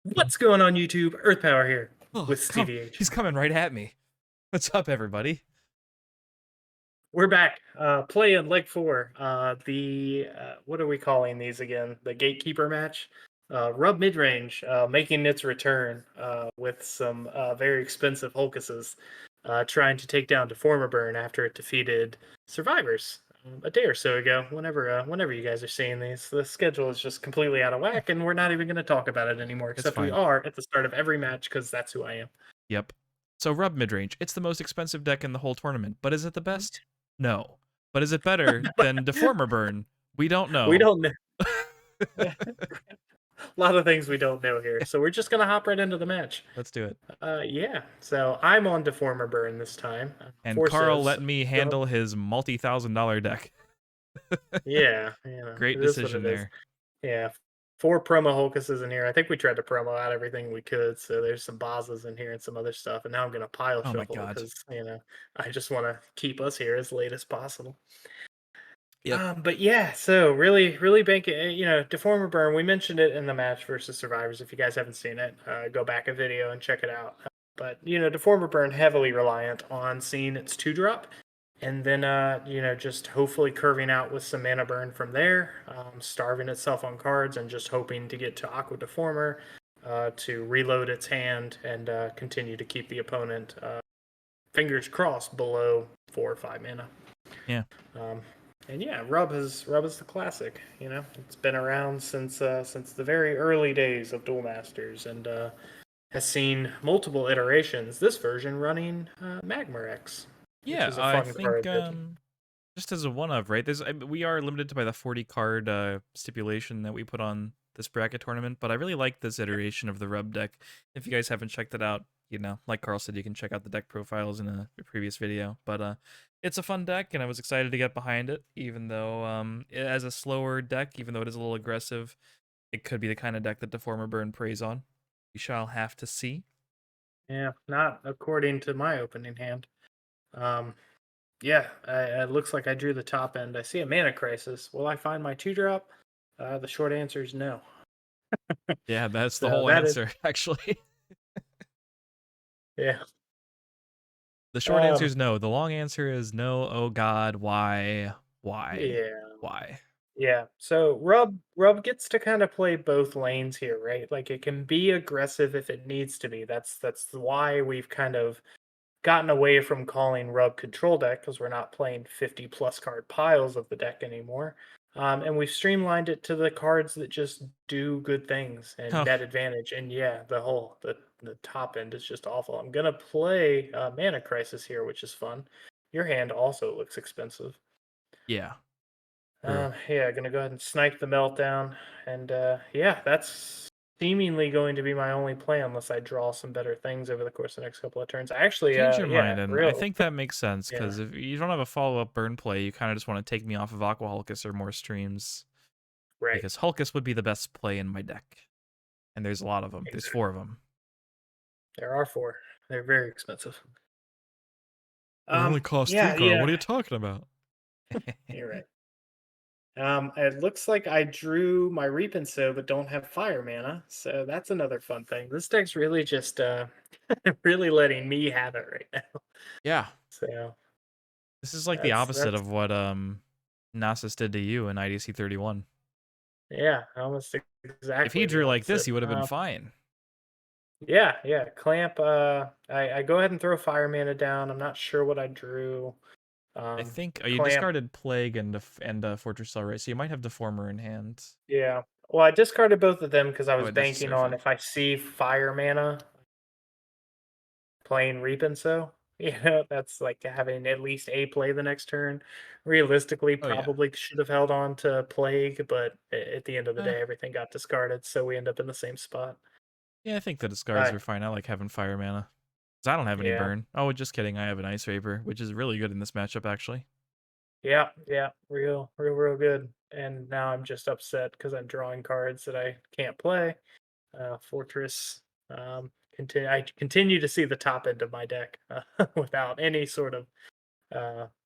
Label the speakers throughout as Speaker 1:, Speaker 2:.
Speaker 1: What's going on YouTube? Earth Power here
Speaker 2: Oh,
Speaker 1: with Stevie H.
Speaker 2: he's coming right at me. What's up, everybody?
Speaker 1: We're back. Playing leg four. What are we calling these again? The gatekeeper match. Rub Midrange making its return with some very expensive Hulkuses trying to take down Deformer Burn after it defeated Survivors a day or so ago. Whenever you guys are seeing these, the schedule is just completely out of
Speaker 2: Yeah,
Speaker 1: whack, and we're not even going to talk about it anymore.
Speaker 2: it's
Speaker 1: Except we
Speaker 2: fine.
Speaker 1: are at the start of every match because that's who I am.
Speaker 2: Yep. So Rub Midrange. It's the most expensive deck in the whole tournament, but is it the best? No. But is it better
Speaker 1: But
Speaker 2: than Deformer Burn? We don't
Speaker 1: we
Speaker 2: know.
Speaker 1: don't know. A lot of things we don't know here. So we're just gonna hop right into the match.
Speaker 2: Let's do it.
Speaker 1: Yeah. So I'm on Deformer Burn this time.
Speaker 2: And Carl
Speaker 1: Forces.
Speaker 2: let me
Speaker 1: Go.
Speaker 2: handle his multi-$1,000 deck.
Speaker 1: Yeah.
Speaker 2: Great
Speaker 1: It is what
Speaker 2: decision
Speaker 1: it is.
Speaker 2: there.
Speaker 1: Yeah. Four promo Hulkuses in here. I think we tried to promo out everything we could. So there's some Bombazars in here and some other stuff. And now I'm gonna pile
Speaker 2: Oh my
Speaker 1: shuffle
Speaker 2: god.
Speaker 1: because I just want to keep us here as late as possible.
Speaker 2: Yep.
Speaker 1: But yeah, so really bank it. Deformer Burn. We mentioned it in the match versus Survivors. If you guys haven't seen it, go back a video and check it out. But Deformer Burn heavily reliant on seeing its 2-drop, and then just hopefully curving out with some mana burn from there, starving itself on cards, and just hoping to get to Aqua Deformer to reload its hand and continue to keep the opponent fingers crossed below 4 or 5 mana.
Speaker 2: Yeah.
Speaker 1: Um, and yeah, Rub is the classic. It's been around since the very early days of Duel Masters, and has seen multiple iterations. This version running Magmarex, which
Speaker 2: Yeah,
Speaker 1: is a
Speaker 2: I
Speaker 1: fun
Speaker 2: think
Speaker 1: card.
Speaker 2: just as a one of, right? We are limited by the 40 card stipulation that we put on this bracket tournament, but I really like this iteration of the Rub deck. If you guys haven't checked it out, like Carl said, you can check out the deck profiles in a previous video. But it's a fun deck, and I was excited to get behind it, even though as a slower deck, even though it is a little aggressive, it could be the kind of deck that Deformer Burn preys on. We shall have to see.
Speaker 1: Yeah, not according to my opening hand. Yeah, it looks like I drew the top end. I see a Mana Crisis. Will I find my 2-drop? The short answer is no.
Speaker 2: Yeah, that's the
Speaker 1: So
Speaker 2: whole
Speaker 1: that is,
Speaker 2: answer, actually.
Speaker 1: yeah.
Speaker 2: The short answer
Speaker 1: Um,
Speaker 2: is no. The long answer is no. Oh God, why? Why?
Speaker 1: yeah.
Speaker 2: Why?
Speaker 1: Yeah. So Rub gets to kind of play both lanes here, right? Like it can be aggressive if it needs to be. That's why we've kind of gotten away from calling Rub control deck because we're not playing 50 plus card piles of the deck anymore. And we've streamlined it to the cards that just do good things and
Speaker 2: Oh,
Speaker 1: net advantage. And yeah, the top end is just awful. I'm gonna play Mana Crisis here, which is fun. Your hand also looks expensive.
Speaker 2: yeah. True.
Speaker 1: Yeah, gonna go ahead and snipe the meltdown, and yeah, that's seemingly going to be my only play unless I draw some better things over the course of the next couple of turns. Actually,
Speaker 2: Change your
Speaker 1: yeah,
Speaker 2: mind, and I
Speaker 1: real,
Speaker 2: think that makes sense
Speaker 1: yeah,
Speaker 2: because if you don't have a follow-up burn play, you kind of just want to take me off of Aqua Hulkus or more streams
Speaker 1: right,
Speaker 2: because Hulkus would be the best play in my deck, and there's a lot of them. There's
Speaker 1: exactly.
Speaker 2: 4 of them.
Speaker 1: There are four. They're very expensive.
Speaker 2: They only cost 3,
Speaker 1: Yeah,
Speaker 2: Carl. What
Speaker 1: yeah,
Speaker 2: are you talking about?
Speaker 1: you're right. It looks like I drew my Reap and Sow, but don't have Fire Mana, so that's another fun thing. This deck's really just really letting me have it right now.
Speaker 2: Yeah,
Speaker 1: So
Speaker 2: this is like the opposite
Speaker 1: that's
Speaker 2: of what Nasus did to you in IDC 31.
Speaker 1: yeah, almost
Speaker 2: If he
Speaker 1: exactly the
Speaker 2: drew like this,
Speaker 1: opposite.
Speaker 2: he would have been fine.
Speaker 1: Yeah, Clamp. I go ahead and throw Fire Mana down. I'm not sure what I drew.
Speaker 2: I think you
Speaker 1: Clamp.
Speaker 2: discarded Plague and Fortress Cell, right? So you might have Deformer in hand.
Speaker 1: Yeah. Well, I discarded both of them because I
Speaker 2: Oh,
Speaker 1: was
Speaker 2: it does
Speaker 1: banking on
Speaker 2: Surfing.
Speaker 1: if I see Fire Mana playing Reap and Sow. That's like having at least a play the next turn. Realistically,
Speaker 2: Oh yeah.
Speaker 1: probably should have held on to Plague, but at the end of the
Speaker 2: Uh,
Speaker 1: day, everything got discarded, so we end up in the same spot.
Speaker 2: yeah, I think the discards
Speaker 1: Uh,
Speaker 2: are fine. I like having Fire Mana. Because I don't have any
Speaker 1: yeah.
Speaker 2: burn. Oh, just kidding. I have an Ice Vapor, which is really good in this matchup, actually.
Speaker 1: Yeah, real good. And now I'm just upset because I'm drawing cards that I can't play. Fortress. I continue to see the top end of my deck without any sort of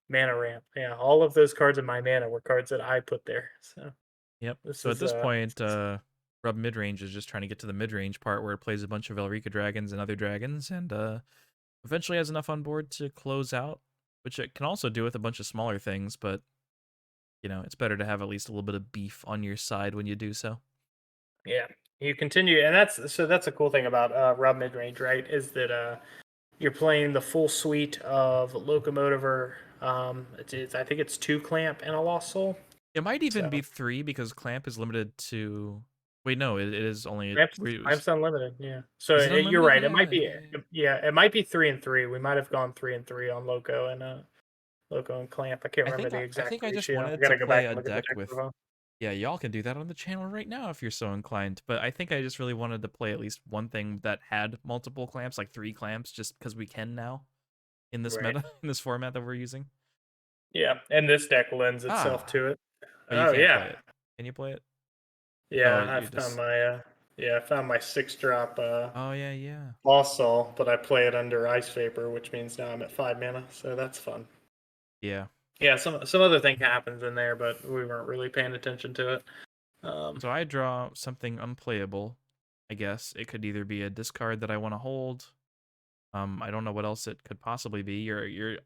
Speaker 1: mana ramp. Yeah, all of those cards in my mana were cards that I put there. So
Speaker 2: Yep.
Speaker 1: this
Speaker 2: So at
Speaker 1: is
Speaker 2: this point,
Speaker 1: this is
Speaker 2: Rub Midrange is just trying to get to the midrange part where it plays a bunch of Elrica dragons and other dragons, and eventually has enough on board to close out, which it can also do with a bunch of smaller things, but it's better to have at least a little bit of beef on your side when you do so.
Speaker 1: Yeah, you continue, and that's a cool thing about Rub Midrange, right? Is that you're playing the full suite of Locomotiver. I think it's 2 clamp and a Lost Soul.
Speaker 2: It might even be
Speaker 1: So
Speaker 2: 3 because clamp is limited to. Wait, no, it is only.
Speaker 1: clamp's unlimited. Yeah. So
Speaker 2: Is it
Speaker 1: you're
Speaker 2: unlimited?
Speaker 1: right. It might
Speaker 2: Yeah,
Speaker 1: be.
Speaker 2: yeah, yeah.
Speaker 1: Yeah, it might be 3 and 3. We might have gone 3 and 3 on Loco and Clamp. I can't remember the
Speaker 2: I
Speaker 1: exact
Speaker 2: think I just
Speaker 1: ratio. I
Speaker 2: wanted
Speaker 1: got
Speaker 2: to
Speaker 1: to go
Speaker 2: play
Speaker 1: back
Speaker 2: a
Speaker 1: and look at the
Speaker 2: deck
Speaker 1: deck
Speaker 2: with.
Speaker 1: profile.
Speaker 2: Yeah, y'all can do that on the channel right now if you're so inclined. But I think I just really wanted to play at least one thing that had multiple clamps, like 3 clamps, just because we can now in this
Speaker 1: Right.
Speaker 2: meta, in this format that we're using.
Speaker 1: Yeah, and this deck lends itself
Speaker 2: Ah,
Speaker 1: to it.
Speaker 2: oh, you
Speaker 1: Oh
Speaker 2: can't play
Speaker 1: yeah,
Speaker 2: it. Can you play it? Oh,
Speaker 1: yeah.
Speaker 2: you just.
Speaker 1: I found my 6 drop
Speaker 2: Oh yeah, yeah,
Speaker 1: Lost Soul, but I play it under Ice Vapor, which means now I'm at 5 mana, so that's fun.
Speaker 2: yeah.
Speaker 1: Yeah, some other thing happens in there, but we weren't really paying attention to it.
Speaker 2: So I draw something unplayable. I guess it could either be a discard that I want to hold. I don't know what else it could possibly be. Your your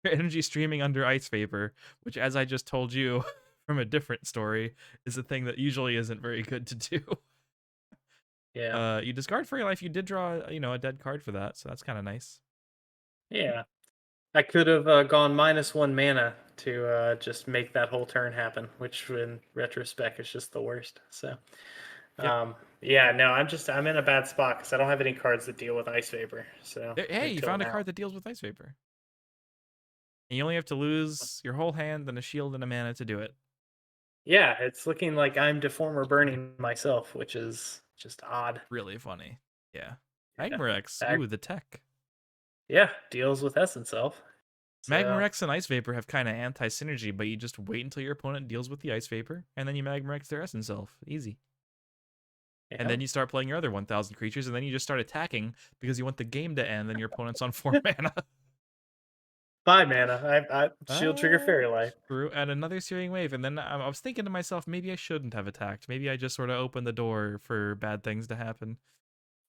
Speaker 2: energy streaming under ice vapor, which, as I just told you from a different story, is a thing that usually isn't very good to do.
Speaker 1: Yeah,
Speaker 2: You discard for your life. You did draw, a dead card for that, so that's kind of nice.
Speaker 1: yeah. I could have gone -1 mana to just make that whole turn happen, which in retrospect is just the worst. So,
Speaker 2: Yep.
Speaker 1: yeah, no, I'm in a bad spot because I don't have any cards that deal with Ice Vapor. So
Speaker 2: Hey, you
Speaker 1: until
Speaker 2: found a
Speaker 1: now,
Speaker 2: card that deals with ice vapor, and you only have to lose your whole hand and a shield and a mana to do it.
Speaker 1: yeah, it's looking like I'm Deformer burning myself, which is just odd.
Speaker 2: Really funny. Yeah.
Speaker 1: Yeah,
Speaker 2: Magmarex.
Speaker 1: Ag-
Speaker 2: Ooh, the tech.
Speaker 1: yeah, deals with Essence Self. So
Speaker 2: Magmarex and Ice Vapor have kind of anti-synergy, but you just wait until your opponent deals with the Ice Vapor, and then you Magmarex their Essence Self. Easy. And
Speaker 1: yeah,
Speaker 2: then you start playing your other 1,000 creatures, and then you just start attacking because you want the game to end, and your opponent's on 4 mana.
Speaker 1: 5 mana. I Shield Trigger Fairy Life,
Speaker 2: True. And another Searing Wave, and then I was thinking to myself, maybe I shouldn't have attacked. Maybe I just sort of opened the door for bad things to happen.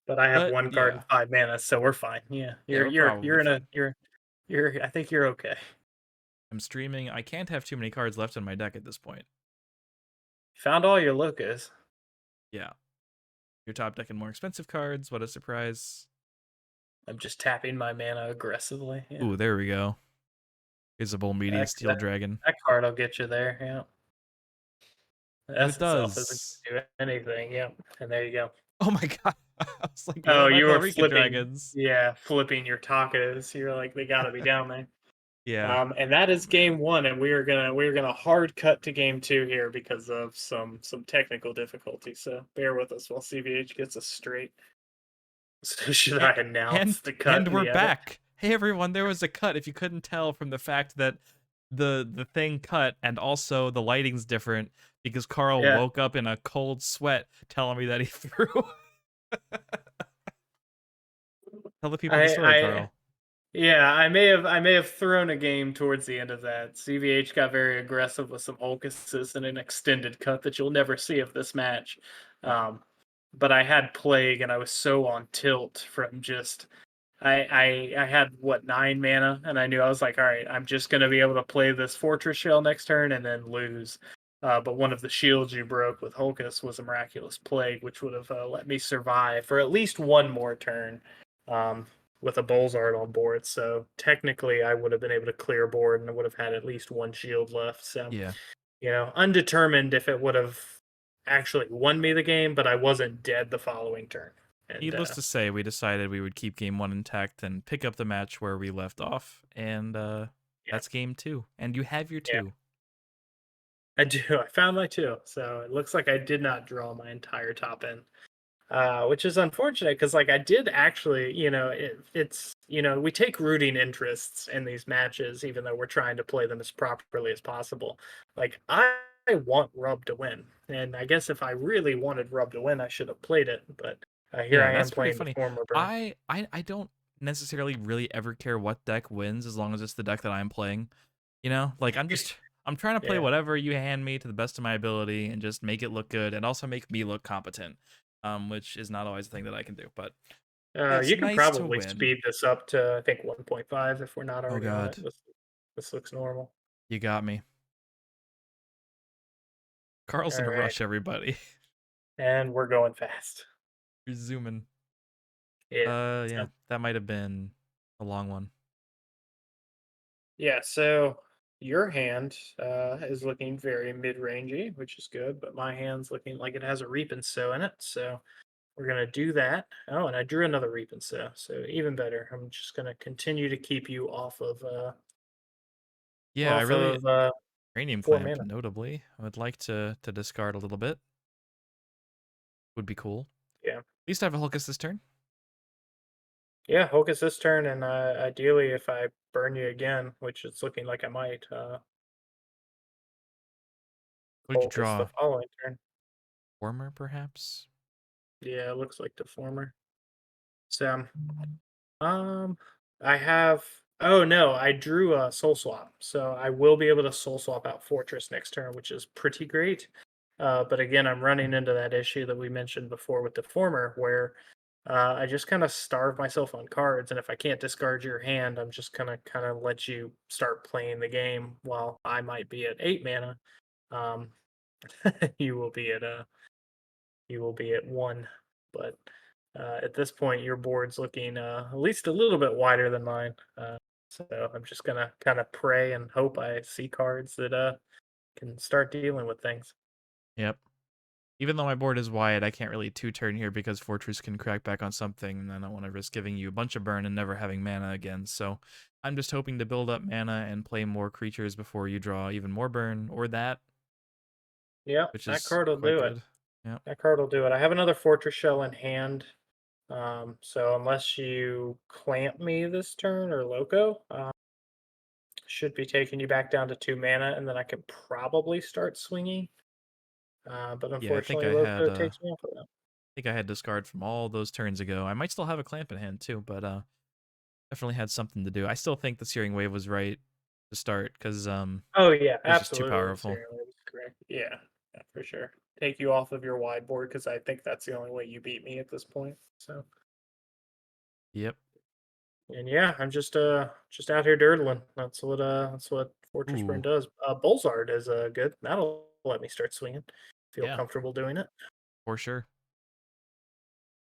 Speaker 1: but I have
Speaker 2: But
Speaker 1: one card
Speaker 2: yeah,
Speaker 1: and 5 mana, so we're fine. Yeah,
Speaker 2: yeah, we're probably fine.
Speaker 1: you're. I think you're okay.
Speaker 2: I'm streaming. I can't have too many cards left in my deck at this point.
Speaker 1: Found all your Locas.
Speaker 2: Yeah. You're top decking more expensive cards. What a surprise.
Speaker 1: I'm just tapping my mana aggressively. Yeah,
Speaker 2: Ooh, there we go. Visible Media
Speaker 1: that,
Speaker 2: Steel
Speaker 1: that,
Speaker 2: Dragon.
Speaker 1: that card will get you there. Yeah,
Speaker 2: And it
Speaker 1: S itself isn't
Speaker 2: does.
Speaker 1: going to do anything. Yeah, and there you go.
Speaker 2: Oh my god. I was like, where
Speaker 1: Oh,
Speaker 2: are my
Speaker 1: you were
Speaker 2: Elrica
Speaker 1: flipping.
Speaker 2: dragons?
Speaker 1: Yeah, flipping your Takas. You're like, they got to be down there.
Speaker 2: Yeah.
Speaker 1: And that
Speaker 2: Oh
Speaker 1: is
Speaker 2: man.
Speaker 1: game one, and we're gonna hard cut to game two here because of some technical difficulty. So bear with us while CVH gets us straight. So should
Speaker 2: And
Speaker 1: I
Speaker 2: and,
Speaker 1: announce the cut
Speaker 2: and
Speaker 1: in
Speaker 2: we're
Speaker 1: the edit?
Speaker 2: back. Hey everyone, there was a cut if you couldn't tell from the fact that the thing cut and also the lighting's different because Carl
Speaker 1: Yeah,
Speaker 2: woke up in a cold sweat telling me that he threw. Tell the people the story,
Speaker 1: I
Speaker 2: Carl.
Speaker 1: yeah, I may have thrown a game towards the end of that. CVH got very aggressive with some Hulkuses and an extended cut that you'll never see of this match. Um, but I had Plague, and I was so on tilt from just I had what 9 mana, and I knew I was like, all right, I'm just gonna be able to play this Fortress Shell next turn and then lose. But one of the shields you broke with Hulkus was a Miraculous Plague, which would have let me survive for at least one more turn um, with a Bolzard on board. So technically, I would have been able to clear board and I would have had at least one shield left. So
Speaker 2: Yeah.
Speaker 1: undetermined if it would have actually won me the game, but I wasn't dead the following turn. And
Speaker 2: Needless to say, we decided we would keep game 1 intact and pick up the match where we left off, and
Speaker 1: yeah,
Speaker 2: that's game 2. And you have your
Speaker 1: yeah.
Speaker 2: 2.
Speaker 1: I do. I found my two. So it looks like I did not draw my entire top end, which is unfortunate because, like, I did actually, we take rooting interests in these matches, even though we're trying to play them as properly as possible. Like, I want Rub to win. And I guess if I really wanted Rub to win, I should have played it. But here
Speaker 2: Yeah,
Speaker 1: I am
Speaker 2: that's pretty
Speaker 1: playing the
Speaker 2: funny.
Speaker 1: former burn.
Speaker 2: I don't necessarily really ever care what deck wins as long as it's the deck that I'm playing. Like I'm trying to play
Speaker 1: Yeah.
Speaker 2: whatever you hand me to the best of my ability and just make it look good and also make me look competent, which is not always the thing that I can do. But it's
Speaker 1: You can
Speaker 2: nice to
Speaker 1: probably
Speaker 2: win.
Speaker 1: speed this up to I think 1.5 if we're not
Speaker 2: Oh
Speaker 1: already on it.
Speaker 2: God,
Speaker 1: This looks normal.
Speaker 2: you got me. Carl's
Speaker 1: All
Speaker 2: in a
Speaker 1: right,
Speaker 2: rush, everybody.
Speaker 1: and we're going fast.
Speaker 2: You're zooming.
Speaker 1: Yeah.
Speaker 2: Yeah,
Speaker 1: So,
Speaker 2: that might have been a long one.
Speaker 1: yeah. So your hand is looking very mid-rangey, which is good, but my hand's looking like it has a Reap and Sow in it. So we're gonna do that. Oh, and I drew another Reap and Sow, so even better. I'm just gonna continue to keep you
Speaker 2: Yeah, I
Speaker 1: off
Speaker 2: really
Speaker 1: of
Speaker 2: cranium
Speaker 1: 4
Speaker 2: clamp.
Speaker 1: mana.
Speaker 2: Notably, I would like to discard a little bit. Would be cool.
Speaker 1: Yeah.
Speaker 2: At least I have a Hulkus this turn.
Speaker 1: Yeah, Hocus this turn, and ideally, if I burn you again, which it's looking like I might,
Speaker 2: What did you
Speaker 1: Hocus the
Speaker 2: draw?
Speaker 1: following turn.
Speaker 2: Former, perhaps.
Speaker 1: Yeah, it looks like Deformer. So, um, I have. Oh no, I drew a Soul Swap, so I will be able to Soul Swap out Fortress next turn, which is pretty great. But again, I'm running into that issue that we mentioned before with Deformer, where I just kind of starve myself on cards, and if I can't discard your hand, I'm just gonna kind of let you start playing the game while I might be at 8 mana. Um, you will be at one, but at this point, your board's looking at least a little bit wider than mine. So I'm just gonna kind of pray and hope I see cards that can start dealing with things.
Speaker 2: Yep. Even though my board is wide, I can't really two-turn here because Fortress can crack back on something, and I don't want to risk giving you a bunch of burn and never having mana again. So I'm just hoping to build up mana and play more creatures before you draw even more burn, or that,
Speaker 1: Yeah,
Speaker 2: which
Speaker 1: that
Speaker 2: is
Speaker 1: card will
Speaker 2: quite
Speaker 1: do it.
Speaker 2: good. Yep.
Speaker 1: That card will do it. I have another Fortress Shell in hand. So unless you clamp me this turn or Loco, should be taking you back down to 2 mana, and then I can probably start swinging. But
Speaker 2: Yeah,
Speaker 1: unfortunately, Loco takes me off of that.
Speaker 2: I think I had discard from all those turns ago. I might still have a clamp in hand too, but definitely had something to do. I still think the Searing Wave was right to start because
Speaker 1: Oh yeah,
Speaker 2: it was just too
Speaker 1: absolutely.
Speaker 2: powerful.
Speaker 1: Serial is correct. Yeah, yeah, for sure. Take you off of your wide board because I think that's the only way you beat me at this point. So,
Speaker 2: Yep.
Speaker 1: and yeah, I'm just out here dirtling. That's what Fortress Burn
Speaker 2: Ooh.
Speaker 1: does. Bolzard is good. That'll let me start swinging. Feel
Speaker 2: Yeah,
Speaker 1: comfortable doing it.
Speaker 2: for sure.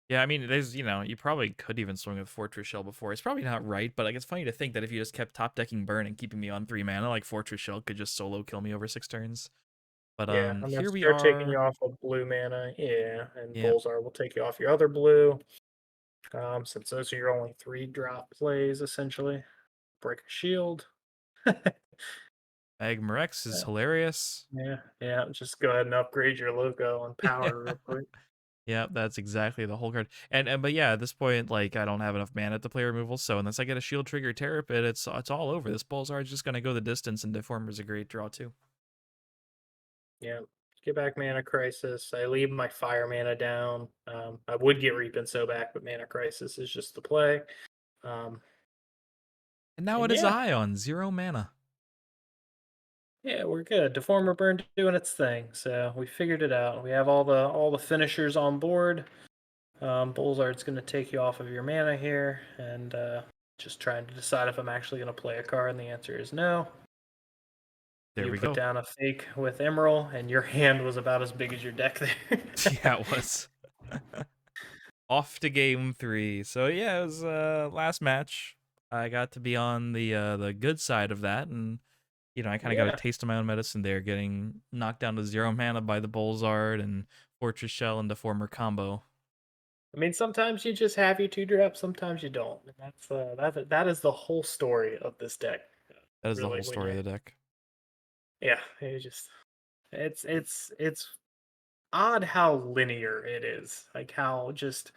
Speaker 2: Yeah, I mean, there's, you probably could even swing with Fortress Shell before. It's probably not right, but like it's funny to think that if you just kept top decking burn and keeping me on 3 mana, like Fortress Shell could just solo kill me over 6 turns. But
Speaker 1: Yeah, I'm gonna
Speaker 2: here we
Speaker 1: start taking you
Speaker 2: are.
Speaker 1: off of blue mana. Yeah, and
Speaker 2: Yep.
Speaker 1: Bolzar will take you off your other blue. Since those are your only 3-drop plays, essentially. Break a shield.
Speaker 2: Magmarex is
Speaker 1: Yeah,
Speaker 2: hilarious.
Speaker 1: yeah, yeah. Just go ahead and upgrade your logo on
Speaker 2: Yeah.
Speaker 1: power real quick.
Speaker 2: Yeah, that's exactly the whole card. And but yeah, at this point, like I don't have enough mana to play removal, so unless I get a shield trigger Terror Pit, it's all over. This Bulzar's just gonna go the distance, and Deformer's a great draw too.
Speaker 1: Yeah. Get back Mana Crisis. I leave my Fire mana down. I would get Reap and Sow back, but Mana Crisis is just the play. Um,
Speaker 2: And now
Speaker 1: and
Speaker 2: it is
Speaker 1: yeah,
Speaker 2: Ion, 0 mana.
Speaker 1: yeah, we're good. Deformer Burn doing its thing. So we figured it out. We have all the finishers on board. Bolzard's going to take you off of your mana here, and just trying to decide if I'm actually going to play a card, and the answer is no.
Speaker 2: There
Speaker 1: You
Speaker 2: we
Speaker 1: put
Speaker 2: go.
Speaker 1: down a fake with Emerald, and your hand was about as big as your deck there.
Speaker 2: Yeah, it was. Off to game 3. So yeah, it was last match. I got to be on the good side of that, and I kind of got a
Speaker 1: Yeah.
Speaker 2: taste of my own medicine there, getting knocked down to 0 mana by the Bolzard and Fortress Shell and Deformer combo.
Speaker 1: I mean, sometimes you just have your 2 drop, sometimes you don't. And that is the whole story of this deck.
Speaker 2: That is the
Speaker 1: Really,
Speaker 2: whole
Speaker 1: when
Speaker 2: story
Speaker 1: you
Speaker 2: of the deck.
Speaker 1: yeah, it's odd how linear it is. Like how just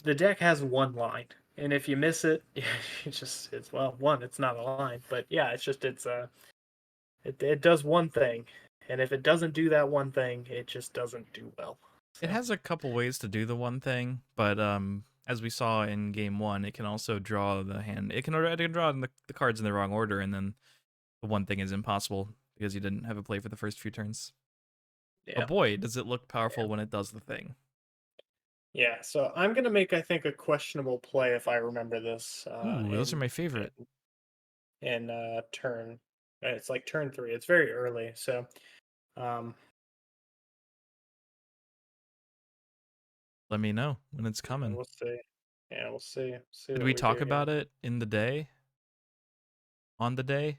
Speaker 1: the deck has one line, and if you miss it, it's well, one, it's not a line, but yeah, it does one thing, and if it doesn't do that one thing, it just doesn't do well.
Speaker 2: It
Speaker 1: So
Speaker 2: has a couple ways to do the one thing, but as we saw in game 1, it can also draw the hand. It can draw the cards in the wrong order, and then the one thing is impossible because you didn't have a play for the first few turns.
Speaker 1: Yeah.
Speaker 2: But boy, does it look powerful
Speaker 1: Yeah.
Speaker 2: when it does the thing.
Speaker 1: Yeah. So I'm gonna make, I think, a questionable play if I remember this.
Speaker 2: Ooh, those are my favorite.
Speaker 1: Turn. It's like turn 3. It's very early, so um,
Speaker 2: Let me know when it's
Speaker 1: yeah,
Speaker 2: coming.
Speaker 1: we'll see. Yeah, we'll see. See
Speaker 2: Did
Speaker 1: what
Speaker 2: we
Speaker 1: we
Speaker 2: talk
Speaker 1: do here.
Speaker 2: about it in the day? On the day?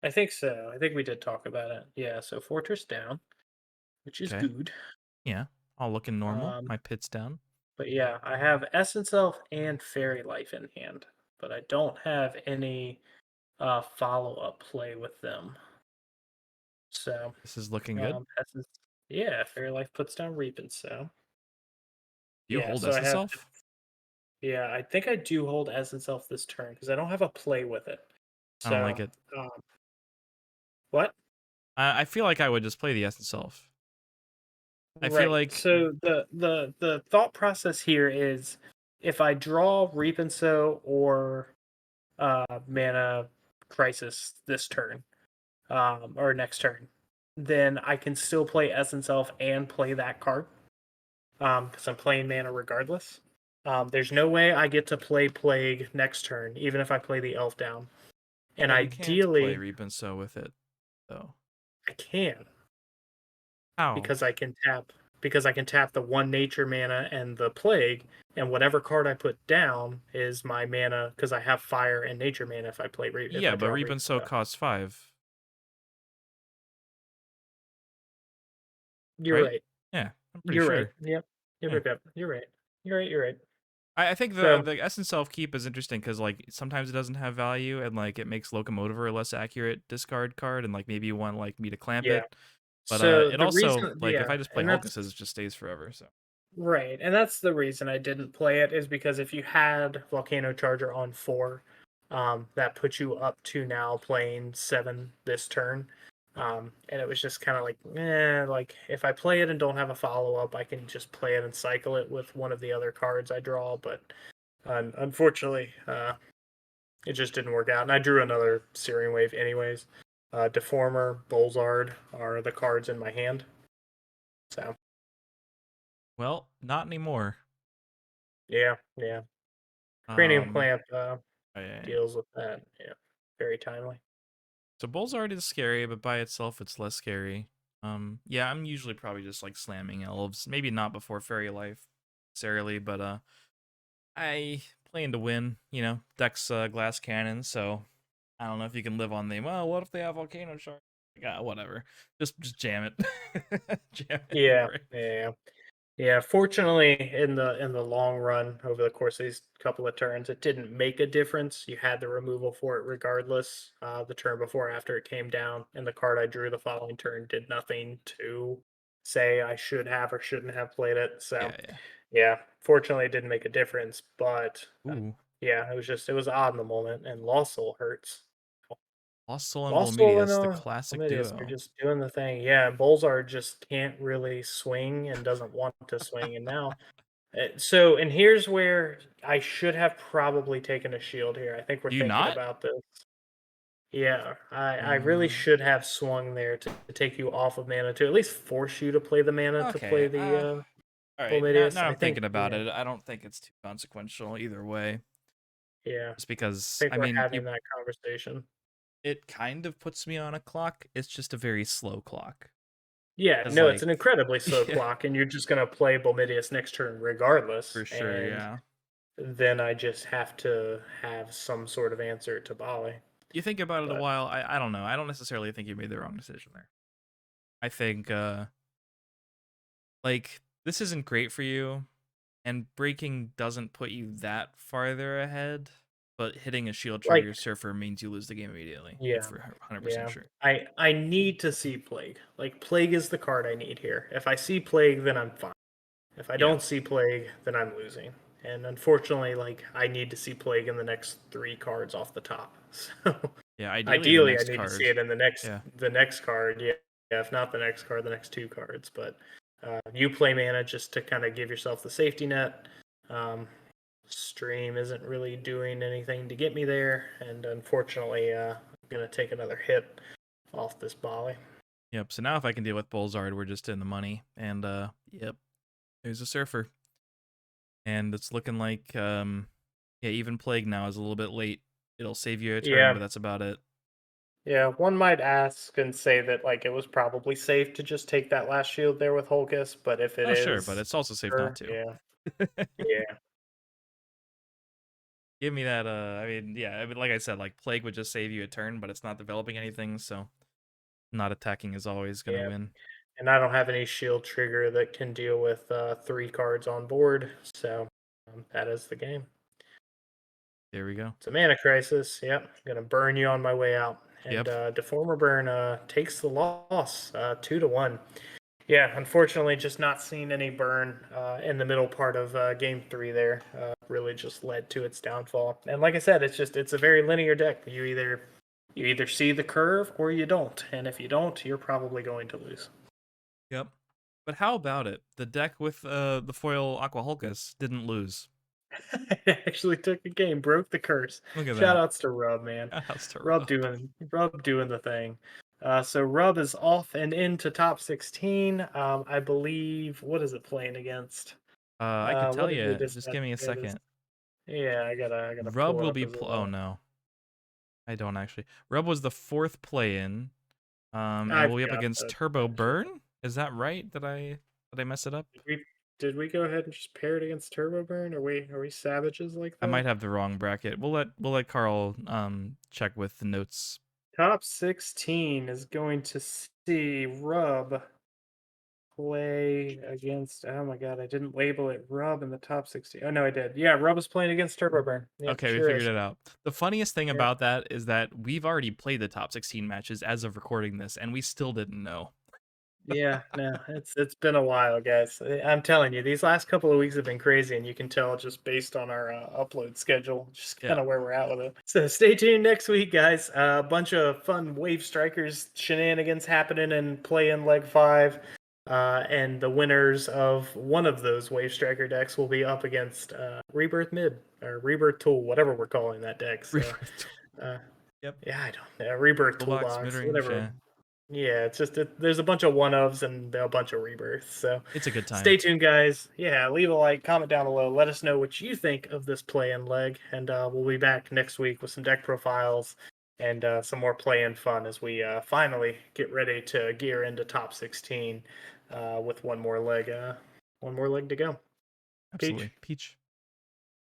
Speaker 1: I think so. I think we did talk about it. Yeah. So Fortress down, which is
Speaker 2: Okay.
Speaker 1: good.
Speaker 2: Yeah. All looking normal.
Speaker 1: Um,
Speaker 2: My pit's down.
Speaker 1: but yeah, I have Essence Elf and Fairy Life in hand, but I don't have any follow up play with them. So
Speaker 2: This is looking good.
Speaker 1: Essence, yeah, Fairy Life puts down Reaping. So
Speaker 2: Do you
Speaker 1: yeah,
Speaker 2: hold
Speaker 1: so I
Speaker 2: Essence
Speaker 1: have.
Speaker 2: Self?
Speaker 1: Yeah, I think I do hold Essence Elf this turn because I don't have a play with it.
Speaker 2: I don't
Speaker 1: So,
Speaker 2: like it.
Speaker 1: um, what?
Speaker 2: I feel like I would just play the Essence Self. I feel
Speaker 1: Right.
Speaker 2: like
Speaker 1: So the thought process here is if I draw Reap and Sow or Mana Crisis this turn, or next turn, then I can still play Essence Elf and play that card, because I'm playing mana regardless. There's no way I get to play Plague next turn, even if I play the Elf down. And
Speaker 2: you can't play
Speaker 1: ideally,
Speaker 2: Reap and Sow with it, though.
Speaker 1: I can
Speaker 2: How?
Speaker 1: because I can tap the one nature mana and the plague, and whatever card I put down is my mana because I have fire and nature mana if I if
Speaker 2: Yeah,
Speaker 1: I
Speaker 2: but
Speaker 1: draw
Speaker 2: Reap
Speaker 1: Reap.
Speaker 2: and Sow
Speaker 1: So
Speaker 2: costs 5,
Speaker 1: you're
Speaker 2: right?
Speaker 1: right.
Speaker 2: Yeah, I'm pretty
Speaker 1: You're right.
Speaker 2: sure.
Speaker 1: Yep. Yep.
Speaker 2: Yeah.
Speaker 1: Yep. Yep. You're right. You're right. You're right.
Speaker 2: I think
Speaker 1: So
Speaker 2: the Essence Self keep is interesting because like sometimes it doesn't have value and like it makes Locomotiver a less accurate discard card and like maybe you want like me to clamp
Speaker 1: yeah.
Speaker 2: it. But
Speaker 1: So
Speaker 2: it
Speaker 1: the
Speaker 2: also
Speaker 1: reason,
Speaker 2: like if
Speaker 1: yeah,
Speaker 2: I just play
Speaker 1: and that's
Speaker 2: Hulkuses, it just stays forever. So
Speaker 1: right, and that's the reason I didn't play it is because if you had Volcano Charger on 4, that puts you up to now playing 7 this turn. And it was just kind of like, like if I play it and don't have a follow up, I can just play it and cycle it with one of the other cards I draw. But unfortunately, it just didn't work out. And I drew another Searing Wave anyways. Deformer, Bolzard are the cards in my hand. So
Speaker 2: well, not anymore.
Speaker 1: yeah, yeah. Cranium
Speaker 2: Um,
Speaker 1: Clamp
Speaker 2: I,
Speaker 1: deals with that. Yeah, very timely.
Speaker 2: so Bolzard is scary, but by itself it's less scary. Yeah, I'm usually probably just like slamming elves. Maybe not before Fairy Life necessarily, but I plan to win. You know, Deck's glass cannon, so I don't know if you can live on them. Well, what if they have volcano shark? Yeah, whatever. Just jam it, jam it and
Speaker 1: Yeah,
Speaker 2: pray.
Speaker 1: yeah, yeah. Fortunately, in the long run, over the course of these couple of turns, it didn't make a difference. You had the removal for it regardless. The turn before, after it came down, and the card I drew the following turn did nothing to say I should have or shouldn't have played it. So
Speaker 2: Yeah, yeah.
Speaker 1: yeah, fortunately, it didn't make a difference. But
Speaker 2: Ooh,
Speaker 1: yeah, it was odd in the moment, and Lost Soul hurts.
Speaker 2: Lost Soul and
Speaker 1: Lost Soul and
Speaker 2: Volmidius, the classic
Speaker 1: Prometheus are
Speaker 2: duo.
Speaker 1: just doing the thing. Yeah, Bolzar just can't really swing and doesn't want to swing. And now, and here's where I should have probably taken a shield here. I think we're
Speaker 2: Do you
Speaker 1: thinking
Speaker 2: not?
Speaker 1: about this. Yeah, I really
Speaker 2: Uh,
Speaker 1: should have swung there to take you off of mana to at least force you to play the mana to play
Speaker 2: okay.
Speaker 1: the
Speaker 2: All right.
Speaker 1: Prometheus.
Speaker 2: Now
Speaker 1: I
Speaker 2: I'm
Speaker 1: think,
Speaker 2: thinking about
Speaker 1: yeah,
Speaker 2: it. I don't think it's too consequential either way.
Speaker 1: yeah,
Speaker 2: Just
Speaker 1: I
Speaker 2: because
Speaker 1: think
Speaker 2: I
Speaker 1: we're
Speaker 2: mean,
Speaker 1: having that conversation.
Speaker 2: it kind of puts me on a clock. It's just a very slow clock.
Speaker 1: Yeah,
Speaker 2: Cause
Speaker 1: no, it's
Speaker 2: like,
Speaker 1: an incredibly slow
Speaker 2: yeah,
Speaker 1: clock, and you're just gonna play Prometheus next turn regardless.
Speaker 2: for sure.
Speaker 1: And
Speaker 2: Yeah.
Speaker 1: then I just have to have some sort of answer to Bali.
Speaker 2: You think about it a
Speaker 1: But
Speaker 2: while. I don't know. I don't necessarily think you made the wrong decision there. I think like this isn't great for you, and breaking doesn't put you that farther ahead. But hitting a shield
Speaker 1: like,
Speaker 2: trigger surfer means you lose the game immediately. Like
Speaker 1: yeah,
Speaker 2: for 100%
Speaker 1: yeah.
Speaker 2: sure.
Speaker 1: I need to see Plague. Like Plague is the card I need here. If I see Plague, then I'm fine. If I
Speaker 2: Yeah.
Speaker 1: don't see Plague, then I'm losing. And unfortunately, like I need to see Plague in the next 3 cards off the top. So
Speaker 2: Yeah. Ideally, the
Speaker 1: ideally, I
Speaker 2: next
Speaker 1: need to see
Speaker 2: card.
Speaker 1: it in
Speaker 2: Yeah.
Speaker 1: the next card. Yeah, yeah. If not the next card, the next 2 cards. But you play mana just to kind of give yourself the safety net. Um, Stream isn't really doing anything to get me there, and unfortunately, gonna take another hit off this volley.
Speaker 2: Yep. So now if I can deal with Bolzard, we're just in the money. And yep, there's a Surfer. And it's looking like yeah, even Plague now is a little bit late. It'll save you a turn,
Speaker 1: Yeah,
Speaker 2: but that's about it.
Speaker 1: yeah. One might ask and say that like it was probably safe to just take that last shield there with Holkus, but if it
Speaker 2: Oh sure, but
Speaker 1: is,
Speaker 2: it's also safe not
Speaker 1: her,
Speaker 2: to.
Speaker 1: yeah, yeah,
Speaker 2: Give me that I mean, yeah, I mean, like I said, like Plague would just save you a turn, but it's not developing anything, so not attacking is always gonna
Speaker 1: yeah.
Speaker 2: win.
Speaker 1: And I don't have any shield trigger that can deal with 3 cards on board, so that is the game.
Speaker 2: There we go.
Speaker 1: It's a mana crisis. Yep, gonna burn you on my way out. And
Speaker 2: Yep.
Speaker 1: Deformer Burn takes the loss, 2-1. Yeah, unfortunately, just not seeing any burn in the middle part of game 3 there really just led to its downfall. And like I said, it's a very linear deck. You either see the curve or you don't, and if you don't, you're probably going to lose.
Speaker 2: Yep. But how about it? The deck with the foil Aqua Hulkus didn't lose.
Speaker 1: It actually took a game, broke the curse.
Speaker 2: Look at
Speaker 1: Shout
Speaker 2: that.
Speaker 1: outs to Rub, man.
Speaker 2: House to
Speaker 1: Rub
Speaker 2: rub.
Speaker 1: doing the thing. So Rub is off and into top 16. I believe, what is it playing against?
Speaker 2: I could
Speaker 1: What
Speaker 2: tell
Speaker 1: did we
Speaker 2: you. Just
Speaker 1: decide
Speaker 2: give me a
Speaker 1: it is?
Speaker 2: second.
Speaker 1: Yeah, I gotta
Speaker 2: Rub
Speaker 1: pull it
Speaker 2: will
Speaker 1: up
Speaker 2: be
Speaker 1: as
Speaker 2: oh
Speaker 1: well.
Speaker 2: no. I don't actually. Rub was the 4th play-in. And
Speaker 1: I've
Speaker 2: we'll be up
Speaker 1: got
Speaker 2: against
Speaker 1: the
Speaker 2: Turbo Burn. Is that right? Did I mess it up?
Speaker 1: did we go ahead and just pair it against Turbo Burn? Are we savages like
Speaker 2: I
Speaker 1: that?
Speaker 2: might have the wrong bracket. We'll let Carl check with the notes.
Speaker 1: Top 16 is going to see Rub play against. Oh my god, I didn't label it Rub in the top 16. Oh no, I did. Yeah, Rub is playing against Turbo Burn. Yep,
Speaker 2: Okay, we
Speaker 1: sure
Speaker 2: figured
Speaker 1: is.
Speaker 2: it out. The funniest thing
Speaker 1: Yep.
Speaker 2: about that is that we've already played the top 16 matches as of recording this, and we still didn't know.
Speaker 1: Yeah, no, it's been a while, guys. I'm telling you, these last couple of weeks have been crazy, and you can tell just based on our upload schedule, just
Speaker 2: Yeah,
Speaker 1: kind of where we're at with it. So stay tuned next week, guys. A bunch of fun Wave Strikers shenanigans happening and playing leg 5. And the winners of one of those Wave Striker decks will be up against Rebirth Mid or Rebirth Tool, whatever we're calling that deck. So, uh,
Speaker 2: yep.
Speaker 1: yeah, I don't know. Rebirth
Speaker 2: Toolbox,
Speaker 1: Toolbox,
Speaker 2: midrange,
Speaker 1: whatever.
Speaker 2: yeah.
Speaker 1: Yeah, it's just there's a bunch of one-ofs and a bunch of rebirths. So
Speaker 2: It's a good
Speaker 1: stay
Speaker 2: time.
Speaker 1: tuned, guys. Yeah, leave a like, comment down below. Let us know what you think of this play-in leg, and we'll be back next week with some deck profiles and some more play-in fun as we finally get ready to gear into top 16 with one more leg to go. Peach.
Speaker 2: Absolutely. Peach.